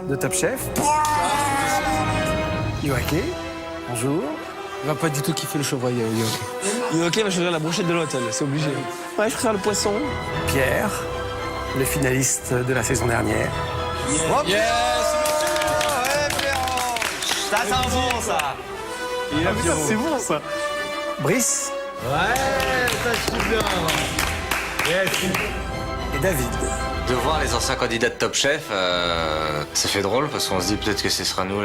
de Top Chef. Yoaké, bonjour. Il va pas du tout kiffer le chevreuil, Yoaké. Yoaké va choisir la brochette de l'hôtel, c'est obligé. Ouais, je ferai le poisson. Pierre, le finaliste de la saison dernière. Yes, Ça sent bon, ça. C'est bon, ça. Brice. Ouais, ça suit bien. Yes. Et David. De voir les anciens candidats de Top Chef, ça fait drôle parce qu'on se dit peut-être que ce sera nous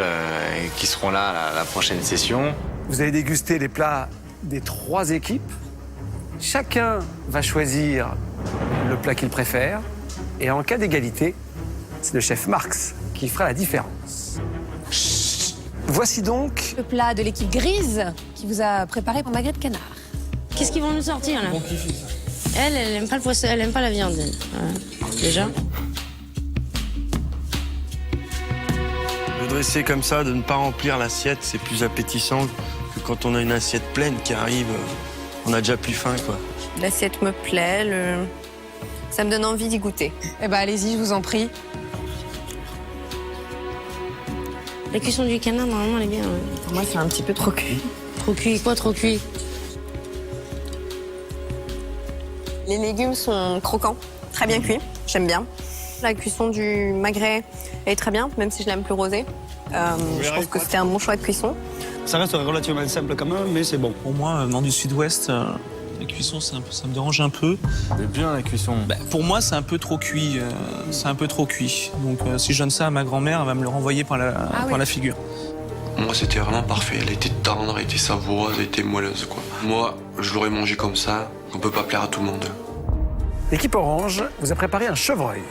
qui serons là à la prochaine session. Vous allez déguster les plats des 3 équipes. Chacun va choisir le plat qu'il préfère. Et en cas d'égalité, c'est le chef Marx qui fera la différence. Voici donc Le plat de l'équipe grise qui vous a préparé pour magret de canard. Qu'est-ce qu'ils vont nous sortir là? Elle aime pas le poisson, elle aime pas la viande. Déjà. Le dresser comme ça, de ne pas remplir l'assiette, c'est plus appétissant que quand on a une assiette pleine qui arrive, on a déjà plus faim, quoi. L'assiette me plaît, ça me donne envie d'y goûter. Eh ben allez-y, je vous en prie. La cuisson du canard, normalement, elle est bien. Pour moi, c'est un petit peu trop cuit. Trop cuit, quoi, trop cuit? Les légumes sont croquants, très bien cuits, j'aime bien. La cuisson du magret est très bien, même si je l'aime plus rosé. Je pense que c'était un bon choix de cuisson. Ça reste relativement simple quand même, mais c'est bon. Pour moi, venant du sud-ouest, la cuisson, ça me dérange un peu. C'est bien la cuisson. Pour moi, c'est un peu trop cuit. Donc, si je donne ça à ma grand-mère, elle va me le renvoyer par la figure. Moi, c'était vraiment parfait. Elle était tendre, elle était savoureuse, elle était moelleuse, quoi. Moi, je l'aurais mangé comme ça. On peut pas plaire à tout le monde. l'équipe orange vous a préparé un chevreuil.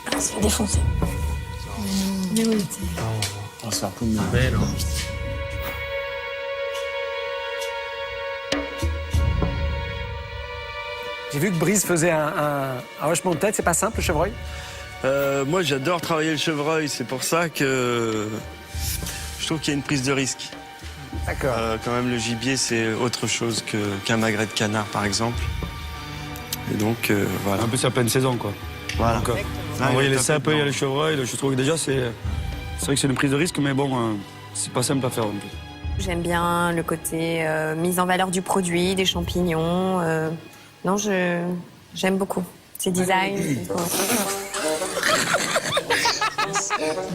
Ah, ça va défoncer. C'est un peu mauvais, là. J'ai vu que Brice faisait un hochement de tête. C'est pas simple, le chevreuil? Moi, j'adore travailler le chevreuil. C'est pour ça que je trouve qu'il y a une prise de risque. D'accord. Quand même, le gibier, c'est autre chose qu'un magret de canard, par exemple. Et donc, voilà. Un peu, c'est la pleine saison, quoi. Voilà. Donc, envoyer les cèpes, il y a les chevreuils. Je trouve que déjà, c'est vrai que c'est une prise de risque, mais bon, c'est pas simple à faire non plus. J'aime bien le côté mise en valeur du produit, des champignons. Non, j'aime beaucoup. C'est design.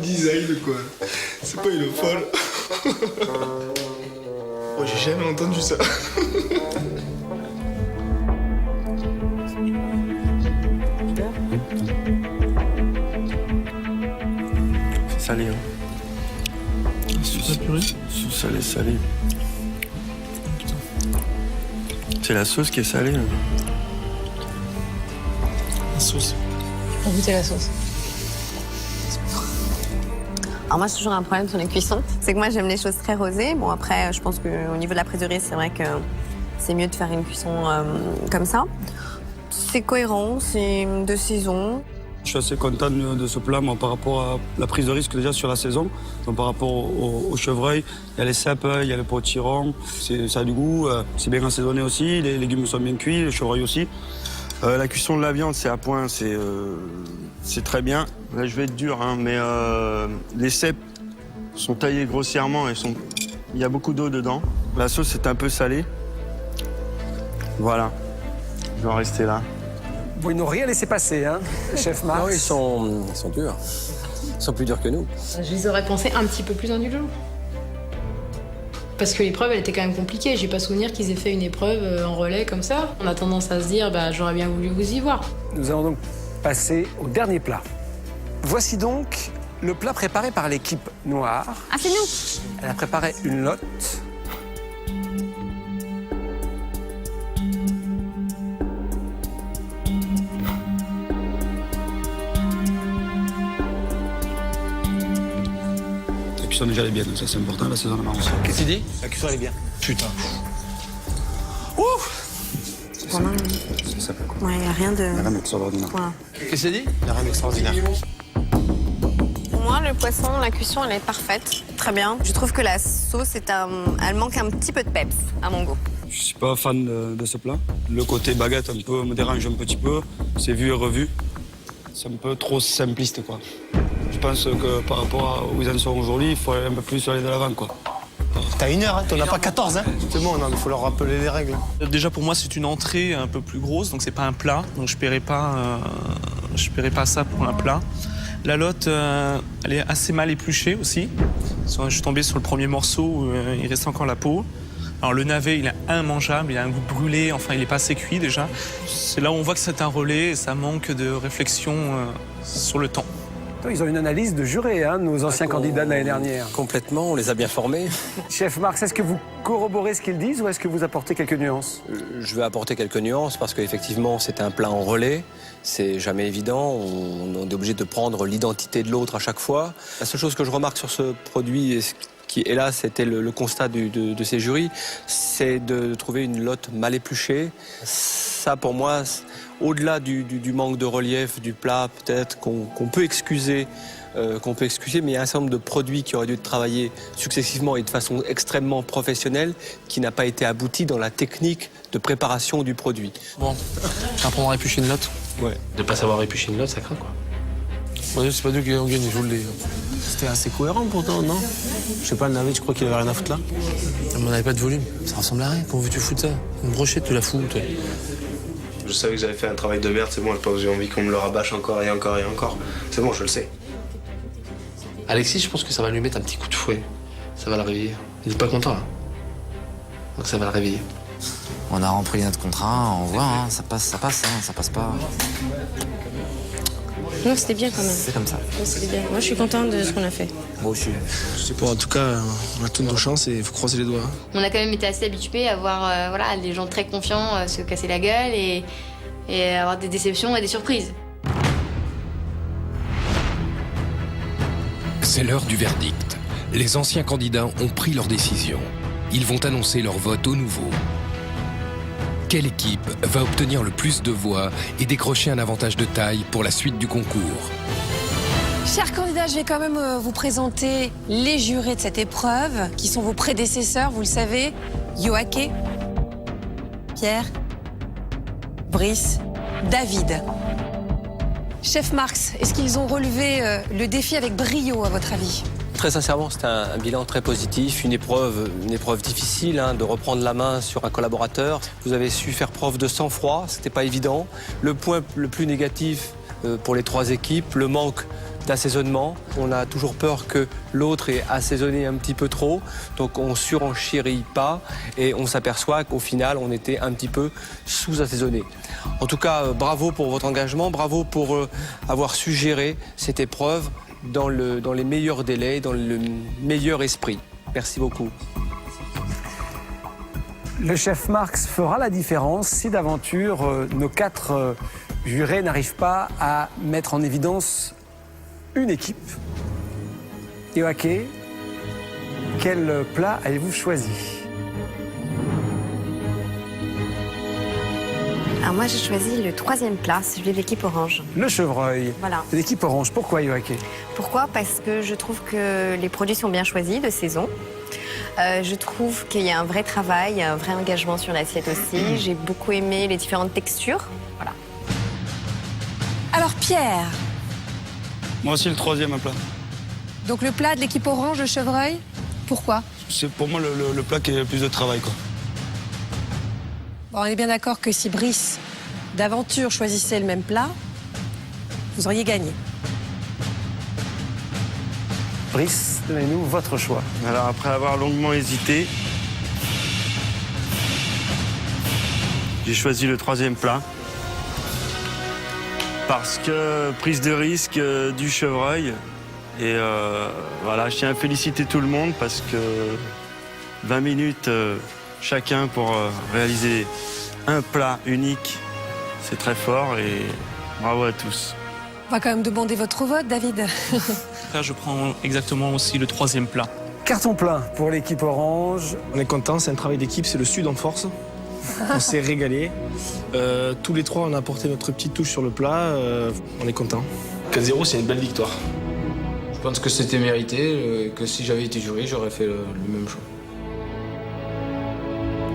Design de quoi? C'est pas une folle. Oh, j'ai jamais entendu ça. C'est salé, hein. Sous salé, salé. C'est la sauce qui est salée. Hein. La sauce. Pour goûter la sauce. Alors moi, j'ai toujours un problème sur les cuissons. C'est que moi, j'aime les choses très rosées. Bon, après, je pense qu'au niveau de la prise de risque, c'est vrai que c'est mieux de faire une cuisson comme ça. C'est cohérent, c'est de saison. Je suis assez content de ce plat, moi, par rapport à la prise de risque déjà sur la saison. Donc, par rapport au chevreuil, il y a les cèpes, il y a le potiron. Ça a du goût, c'est bien assaisonné aussi. Les légumes sont bien cuits, le chevreuil aussi. La cuisson de la viande, c'est à point, c'est très bien. Là, je vais être dur, hein, mais les cèpes sont taillés grossièrement et il y a beaucoup d'eau dedans. La sauce est un peu salée. Voilà, je vais en rester là. Bon, ils n'ont rien laissé passer, hein, chef Marx. Non, ils sont durs. Ils sont plus durs que nous. Je les aurais pensés un petit peu plus indulgents. Parce que l'épreuve, elle était quand même compliquée. J'ai pas souvenir qu'ils aient fait une épreuve en relais comme ça. On a tendance à se dire, j'aurais bien voulu vous y voir. Nous allons donc passer au dernier plat. Voici donc le plat préparé par l'équipe noire. Ah, c'est nous! Elle a préparé une lotte. La cuisson déjà, elle est bien, donc ça c'est important, la saison aussi. Qu'est-ce que tu dis? La cuisson, elle est bien. Putain. C'est pas mal. Ça peut Ouais, il n'y a rien de... rien d'extraordinaire. Voilà. Qu'est-ce que tu dis? Il n'y a rien d'extraordinaire. Pour moi, le poisson, la cuisson, elle est parfaite. Très bien. Je trouve que la sauce, elle manque un petit peu de peps, à mon goût. Je suis pas fan de ce plat. Le côté baguette un peu me dérange un petit peu. C'est vu et revu. C'est un peu trop simpliste, quoi. Je pense que par rapport à où ils en sont aujourd'hui, il faut un peu plus aller de l'avant, quoi. T'as 1 heure, hein, t'en as pas 14, hein. C'est bon, non, il faut leur rappeler les règles. Déjà pour moi c'est une entrée un peu plus grosse, donc c'est pas un plat, donc je paierai pas ça pour un plat. La lotte, elle est assez mal épluchée aussi. Je suis tombé sur le premier morceau où il reste encore la peau. Alors le navet, il est immangeable, il a un goût brûlé, enfin il est pas assez cuit déjà. C'est là où on voit que c'est un relais et ça manque de réflexion sur le temps. Ils ont une analyse de juré, hein, nos anciens candidats de l'année dernière. Complètement, on les a bien formés. Chef Marx, est-ce que vous corroborez ce qu'ils disent ou est-ce que vous apportez quelques nuances? Je vais apporter quelques nuances parce qu'effectivement, c'est un plat en relais. C'est jamais évident. On est obligé de prendre l'identité de l'autre à chaque fois. La seule chose que je remarque sur ce produit, et qui, hélas, c'était le constat de ces jurys, c'est de trouver une lotte mal épluchée. Ça, pour moi, au-delà du manque de relief du plat, peut-être qu'on peut excuser, mais il y a un certain nombre de produits qui auraient dû être travaillés successivement et de façon extrêmement professionnelle, qui n'a pas été abouti dans la technique de préparation du produit. Bon, apprendre à éplucher une lotte. Ouais. De pas savoir éplucher une lotte, ça craint, quoi. Ouais, c'est pas nous qui avons gagné, je vous le dis. C'était assez cohérent pourtant, non? Je sais pas, le navet, je crois qu'il avait rien à foutre là. Mais on n'avait pas de volume. Ça ressemble à rien. Comment veux-tu foutre ça? Une brochette, tu la fous, toi. Je savais que j'avais fait un travail de merde, c'est bon, j'ai envie qu'on me le rabâche encore et encore et encore. C'est bon, je le sais. Alexis, je pense que ça va lui mettre un petit coup de fouet. Ça va le réveiller. Il est pas content, là. Donc ça va le réveiller. On a rempli notre contrat, on voit, hein, ça passe, ça passe pas. Non, c'était bien quand même. C'est comme ça. Ouais, c'était bien. Moi, je suis contente de ce qu'on a fait. Moi aussi. C'est pour, en tout cas, on a toutes nos chances et il faut croiser les doigts. On a quand même été assez habitués à voir voilà, des gens très confiants se casser la gueule et avoir des déceptions et des surprises. C'est l'heure du verdict. Les anciens candidats ont pris leur décision. Ils vont annoncer leur vote aux nouveaux. Quelle équipe va obtenir le plus de voix et décrocher un avantage de taille pour la suite du concours? Chers candidats, je vais quand même vous présenter les jurés de cette épreuve, qui sont vos prédécesseurs, vous le savez. Yoaké, Pierre, Brice, David. Chef Marx, est-ce qu'ils ont relevé le défi avec brio, à votre avis? Très sincèrement, c'est un bilan très positif, une épreuve difficile, hein, de reprendre la main sur un collaborateur. Vous avez su faire preuve de sang-froid, c'était pas évident. Le point le plus négatif pour les 3 équipes, le manque d'assaisonnement. On a toujours peur que l'autre ait assaisonné un petit peu trop, donc on surenchérit pas et on s'aperçoit qu'au final, on était un petit peu sous-assaisonné. En tout cas, bravo pour votre engagement, bravo pour avoir su gérer cette épreuve dans les meilleurs délais, dans le meilleur esprit. Merci beaucoup. Le chef Marx fera la différence si d'aventure nos 4 jurés n'arrivent pas à mettre en évidence une équipe. Yoaké, quel plat avez-vous choisi? Alors moi, j'ai choisi le 3e plat, celui de l'équipe orange. Le chevreuil. Voilà. L'équipe orange. Pourquoi, Yoaké? Pourquoi? Parce que je trouve que les produits sont bien choisis de saison. Je trouve qu'il y a un vrai travail, un vrai engagement sur l'assiette aussi. J'ai beaucoup aimé les différentes textures. Voilà. Alors Pierre, Moi aussi, le 3e plat. donc le plat de l'équipe orange, le chevreuil, pourquoi? C'est pour moi le plat qui a le plus de travail, quoi. Bon, on est bien d'accord que si Brice d'aventure choisissait le même plat, vous auriez gagné. Brice, donnez-nous votre choix. Alors après avoir longuement hésité, j'ai choisi le 3e plat. Parce que prise de risque du chevreuil. Et voilà, je tiens à féliciter tout le monde parce que 20 minutes chacun pour réaliser un plat unique, c'est très fort et bravo à tous. On va quand même demander votre vote, David. Là, je prends exactement aussi le 3e plat. Carton plein pour l'équipe orange. On est content, c'est un travail d'équipe, c'est le Sud en force. On s'est régalé. Tous les 3, on a apporté notre petite touche sur le plat. On est content. 4-0, c'est une belle victoire. Je pense que c'était mérité, que si j'avais été jury, j'aurais fait le même choix.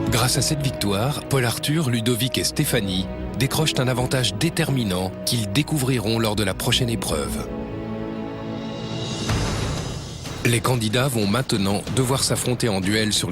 Grâce à cette victoire, Paul Arthur, Ludovic et Stéphanie décrochent un avantage déterminant qu'ils découvriront lors de la prochaine épreuve. Les candidats vont maintenant devoir s'affronter en duel sur